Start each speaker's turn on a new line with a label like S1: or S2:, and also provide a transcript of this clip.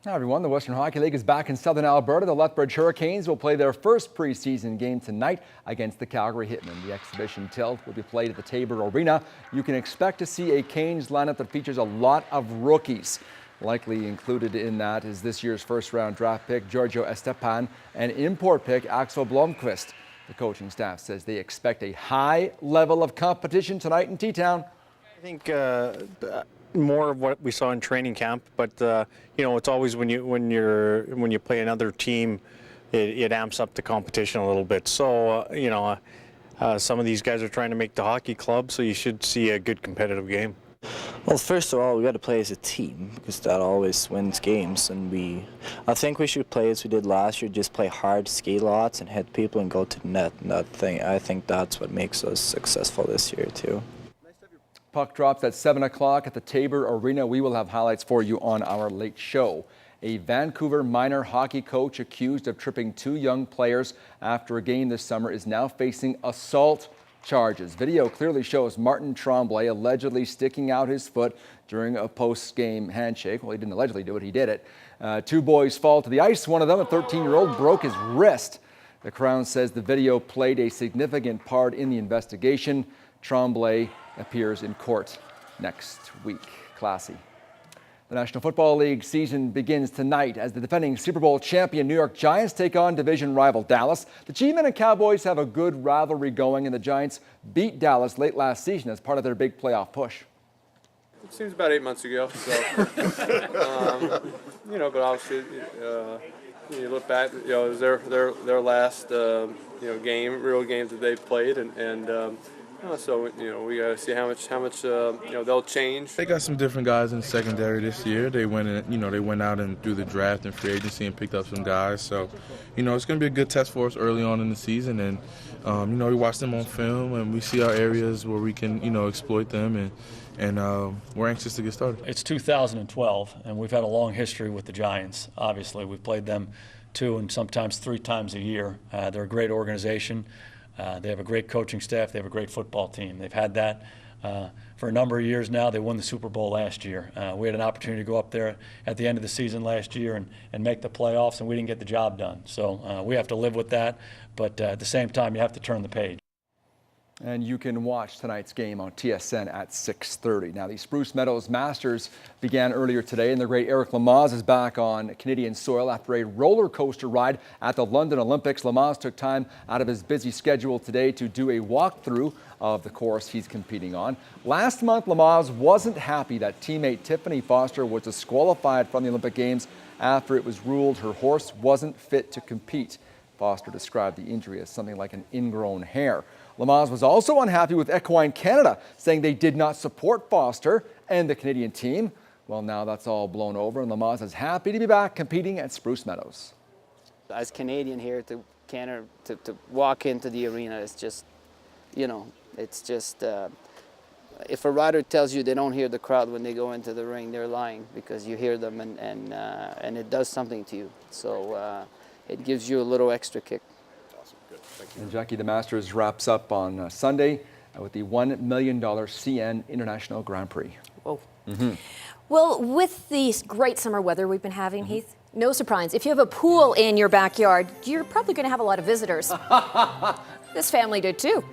S1: Hi everyone, the Western Hockey League is back in southern Alberta. The Lethbridge Hurricanes will play their first preseason game tonight against the Calgary Hitmen. The exhibition tilt will be played at the Tabor Arena. You can expect to see a Canes lineup that features a lot of rookies. Likely included in that is this year's first-round draft pick Giorgio Estepan and import pick Axel Blomqvist. The coaching staff says they expect a high level of competition tonight in T-Town.
S2: I think more of what we saw in training camp, but it's always when you play another team, it amps up the competition a little bit. So some of these guys are trying to make the hockey club, so you should see a good competitive game.
S3: Well, first of all, we got to play as a team because that always wins games, and I think we should play as we did last year, just play hard, skate lots, and hit people and go to the net. And I think that's what makes us successful this year too.
S1: Puck drops at 7 o'clock at the Tabor Arena. We will have highlights for you on our late show. A Vancouver minor hockey coach accused of tripping two young players after a game this summer is now facing assault charges. Video clearly shows Martin Tremblay allegedly sticking out his foot during a post-game handshake. Well, he didn't allegedly do it, he did it. Two boys fall to the ice. One of them, a 13-year-old, broke his wrist. The Crown says the video played a significant part in the investigation. Tremblay appears in court next week. Classy. The National Football League season begins tonight as the defending Super Bowl champion New York Giants take on division rival Dallas. The G-Men and Cowboys have a good rivalry going, and the Giants beat Dallas late last season as part of their big playoff push.
S4: It seems about 8 months ago, so but obviously you look back, it was their last real games that they've played, and so we got to see how much they'll change.
S5: They got some different guys in the secondary this year. They went out and through the draft and free agency and picked up some guys. So, it's going to be a good test for us early on in the season. And we watch them on film and we see our areas where we can exploit them, and we're anxious to get started.
S6: It's 2012, and we've had a long history with the Giants. Obviously, we've played them 2 and sometimes 3 times a year. They're a great organization. They have a great coaching staff. They have a great football team. They've had that for a number of years now. They won the Super Bowl last year. We had an opportunity to go up there at the end of the season last year and make the playoffs, and we didn't get the job done. So we have to live with that, but at the same time, you have to turn the page.
S1: And you can watch tonight's game on TSN at 6:30. Now, the Spruce Meadows Masters began earlier today, and the great Eric Lamaze is back on Canadian soil after a roller coaster ride at the London Olympics. Lamaze took time out of his busy schedule today to do a walkthrough of the course he's competing on. Last month, Lamaze wasn't happy that teammate Tiffany Foster was disqualified from the Olympic Games after it was ruled her horse wasn't fit to compete. Foster described the injury as something like an ingrown hair. Lamaze was also unhappy with Equine Canada, saying they did not support Foster and the Canadian team. Well, now that's all blown over, and Lamaze is happy to be back competing at Spruce Meadows.
S7: As Canadian here to Canada, to walk into the arena, it's just, if a rider tells you they don't hear the crowd when they go into the ring, they're lying, because you hear them and it does something to you. So it gives you a little extra kick.
S1: And Jackie, the Masters wraps up on Sunday with the $1 million CN International Grand Prix.
S8: Whoa. Well, with the great summer weather we've been having, Heath, no surprise. If you have a pool in your backyard, you're probably going to have a lot of visitors. This family did too.